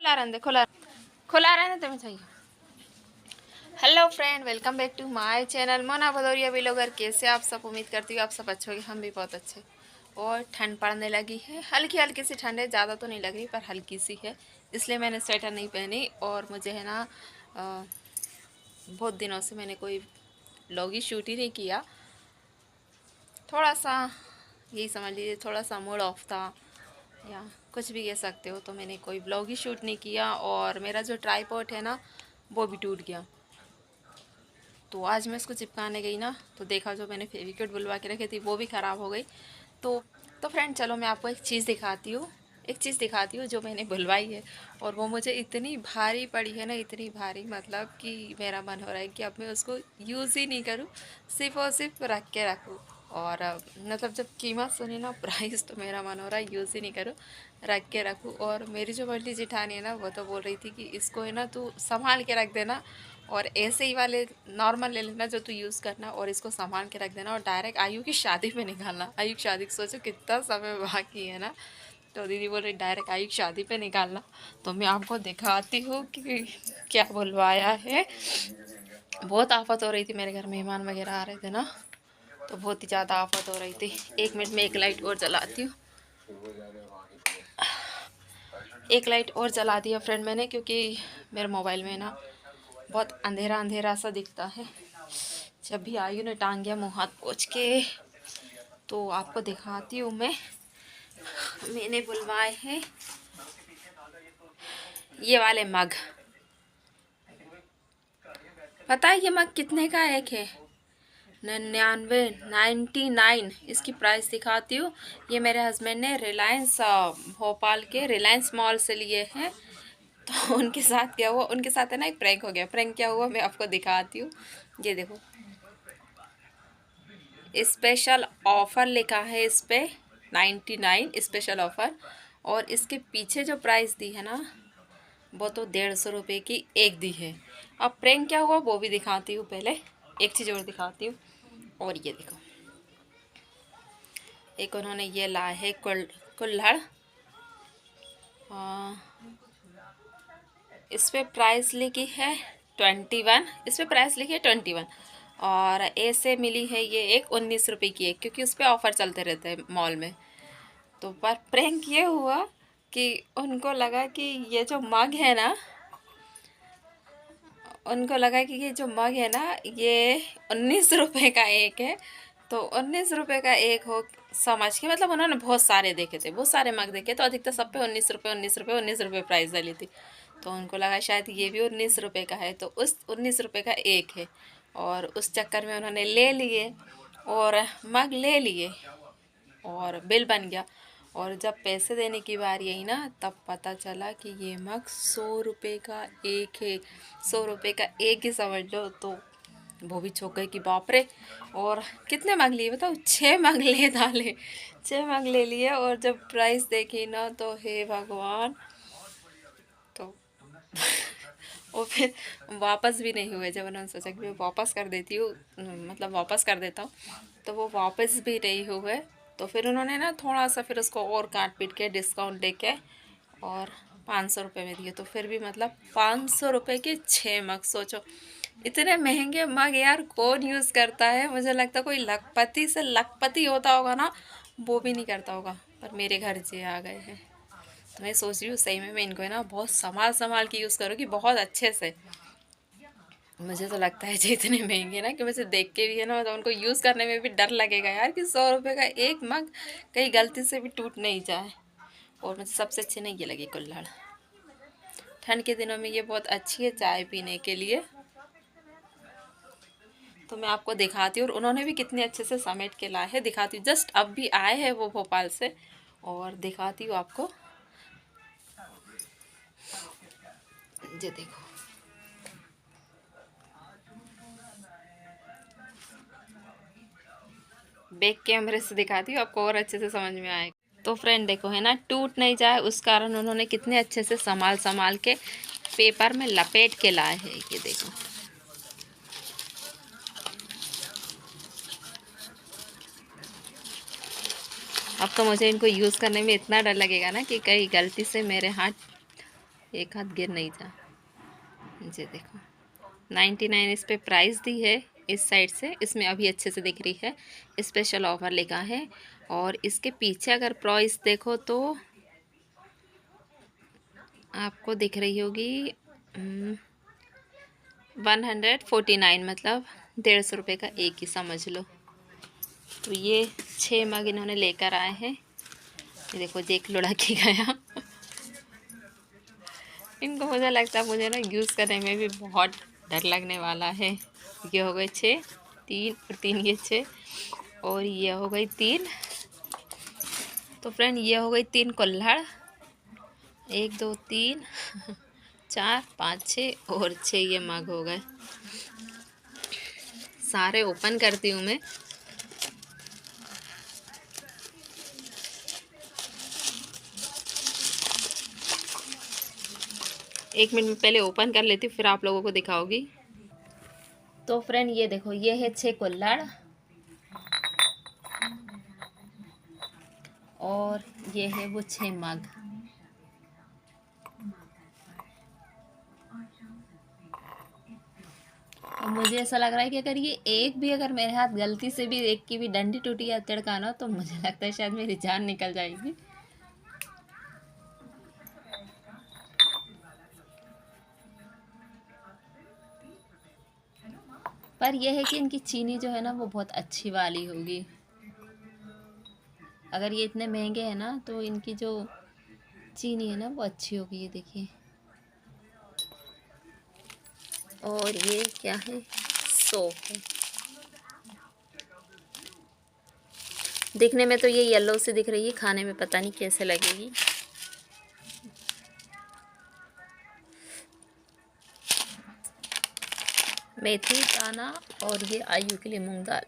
खुला रहने दे, खुला रहने तुम्हें चाहिए। Hello friend, welcome back to my channel Mona Bhadauria vlogger. कैसे आप सब? उम्मीद करती हूँ आप सब अच्छे होंगे, हम भी बहुत अच्छे। और ठंड पड़ने लगी है, हल्की हल्की सी ठंड है, ज़्यादा तो नहीं लग रही पर हल्की सी है, इसलिए मैंने स्वेटर नहीं पहनी। और मुझे है ना बहुत दिनों से मैंने कोई व्लॉग ही शूट ही नहीं किया, थोड़ा सा यही समझ लीजिए, थोड़ा सा मूड ऑफ था या कुछ भी कह सकते हो। तो मैंने कोई ब्लॉग ही शूट नहीं किया और मेरा जो ट्राईपॉड है ना वो भी टूट गया। तो आज मैं इसको चिपकाने गई ना तो देखा जो मैंने फेविक्विक बुलवा के रखी थी वो भी ख़राब हो गई। तो फ्रेंड चलो मैं आपको एक चीज़ दिखाती हूँ जो मैंने बुलवाई है। और वो मुझे इतनी भारी पड़ी है ना, इतनी भारी मतलब कि मेरा मन हो रहा है कि अब मैं उसको यूज़ ही नहीं करूँ, सिर्फ और सिर्फ रख के रखूँ। और मतलब जब कीमत सुनी ना, प्राइस, तो मेरा मन हो रहा है यूज़ ही नहीं करूँ, रख के रखूँ। और मेरी जो बड़ी जेठानी है ना वो तो बोल रही थी कि इसको है ना तू संभाल के रख देना, और ऐसे ही वाले नॉर्मल ले लेना जो तू यूज़ करना, और इसको संभाल के रख देना और डायरेक्ट आयु की शादी पे निकालना। आयु की शादी सोचो कितना समय बाकी है ना। तो दीदी बोल रही डायरेक्ट आयु की शादी पे निकालना। तो मैं आपको दिखाती हूँ कि क्या बुलवाया है। बहुत आफत हो रही थी, मेरे घर मेहमान वगैरह आ रहे थे ना, तो बहुत ही ज़्यादा आफत हो रही थी। 1 मिनट में एक लाइट और जलाती हूँ, एक लाइट और जला दिया फ्रेंड मैंने, क्योंकि मेरे मोबाइल में ना बहुत अंधेरा अंधेरा सा दिखता है। जब भी आयु ने टांग गया मुँह हाथ पोंछ के, तो आपको दिखाती हूँ मैंने बुलवाए हैं ये वाले मग। पता है ये मग कितने का एक है? 99 इसकी प्राइस दिखाती हूँ। ये मेरे हस्बैंड ने रिलायंस भोपाल के रिलायंस मॉल से लिए हैं। तो उनके साथ क्या हुआ, उनके साथ है ना एक प्रैंक हो गया। प्रैंक क्या हुआ मैं आपको दिखाती हूँ। ये देखो, स्पेशल ऑफ़र लिखा है इस पर, 99 स्पेशल ऑफ़र। और इसके पीछे जो प्राइस दी है ना वो तो 150 रुपये की एक दी है। अब प्रैंक क्या हुआ वो भी दिखाती हूँ। पहले एक चीज़ और दिखाती हूँ। और ये देखो, एक उन्होंने ये लाया है कुल्हड़। इस पर प्राइस लिखी है 21, इस पर प्राइस लिखी है 21। और ऐसे मिली है ये एक 19 रुपये की एक, क्योंकि उस पर ऑफ़र चलते रहते हैं मॉल में। तो पर प्रैंक ये हुआ कि उनको लगा कि ये जो मग है ना, उनको लगा कि ये जो मग है ना ये 19 रुपये का एक है। तो 19 रुपये का एक हो समझ के, मतलब उन्होंने बहुत सारे देखे थे, बहुत सारे मग देखे, तो अधिकतर सब पे 19 रुपये 19 रुपये 19 रुपये प्राइस डाली थी। तो उनको लगा शायद ये भी 19 रुपये का है, तो उस 19 रुपये का एक है। और उस चक्कर में उन्होंने ले लिए और मग ले लिए और बिल बन गया। और जब पैसे देने की बारी आई ना तब पता चला कि ये मग 100 रुपये का एक है। 100 रुपये का एक ही समझ लो। तो वो भी चौंक गई कि बाप रे। और कितने मग लिए बताओ? 6 मग ले डाले, 6 मग ले लिए। और जब प्राइस देखी ना तो हे भगवान, तो और फिर वापस भी नहीं हुए। जब उन्होंने सोचा कि मैं वापस कर देती हूँ, मतलब वापस कर देता हूँ, तो वो वापस भी नहीं हुए। तो फिर उन्होंने ना थोड़ा सा फिर उसको और काट पीट के डिस्काउंट दे के और 500 रुपये में दिए। तो फिर भी मतलब 500 रुपये के 6 मग, सोचो इतने महंगे मग यार कौन यूज़ करता है? मुझे लगता है कोई लखपति से लखपति होता होगा ना, वो भी नहीं करता होगा। पर मेरे घर जे आ गए हैं, तो मैं सोच रही हूँ सही में मैं इनको है ना बहुत संभाल संभाल के यूज़ करूँगी, बहुत अच्छे से। मुझे तो लगता है जो इतने महंगे ना कि मुझे देख के भी है ना, तो उनको यूज़ करने में भी डर लगेगा यार कि 100 रुपये का एक मग कहीं गलती से भी टूट नहीं जाए। और मुझे सबसे अच्छी नहीं ये लगी कुल्हड़। ठंड के दिनों में ये बहुत अच्छी है चाय पीने के लिए। तो मैं आपको दिखाती हूँ। और उन्होंने भी कितने अच्छे से समेट के लाए हैं, दिखाती हूँ। जस्ट अब भी आए हैं वो भोपाल से, और दिखाती हूँ आपको। ये देखो, बैक कैमरे से दिखाती हूँ आपको और अच्छे से समझ में आएगा। तो फ्रेंड देखो है ना, टूट नहीं जाए उस कारण उन्होंने कितने अच्छे से संभाल संभाल के पेपर में लपेट के लाए हैं। ये देखो, अब तो मुझे इनको यूज़ करने में इतना डर लगेगा ना कि कहीं गलती से मेरे हाथ एक हाथ गिर नहीं जा। जी देखो 99 इस पे प्राइस दी है इस साइड से, इसमें अभी अच्छे से दिख रही है, स्पेशल ऑफर लिखा है। और इसके पीछे अगर प्राइस देखो तो आपको दिख रही होगी 149, मतलब 150 रुपये का एक ही समझ लो। तो ये 6 मग इन्होंने लेकर आए हैं। ये देखो जेक लुढ़क के गया। इनको मुझे लगता है मुझे ना यूज़ करने में भी बहुत डर लगने वाला है। ये हो गए 6, 3 और 3 ये 6, और ये हो गई 3। तो फ्रेंड ये हो गई 3 कुल्हड़, 1 2 3 4 5 6 और 6 ये मग हो गए। सारे ओपन करती हूँ मैं। एक मिनट में पहले ओपन कर लेती हूँ, फिर आप लोगों को दिखाओगी। तो फ्रेंड ये देखो, ये है 6 कुल्हड़ और ये है वो 6 मग। और मुझे ऐसा लग रहा है कि अगर ये एक भी, अगर मेरे हाथ गलती से भी एक की भी डंडी टूटी या तिड़काना, तो मुझे लगता है शायद मेरी जान निकल जाएगी। पर यह है कि इनकी चीनी जो है ना वो बहुत अच्छी वाली होगी। अगर ये इतने महंगे हैं ना तो इनकी जो चीनी है ना वो अच्छी होगी। ये देखिए। और ये क्या है, सौंफ है। दिखने में तो ये येलो से दिख रही है, खाने में पता नहीं कैसे लगेगी। मेथी दाना और ये आयु के लिए मूंग दाल।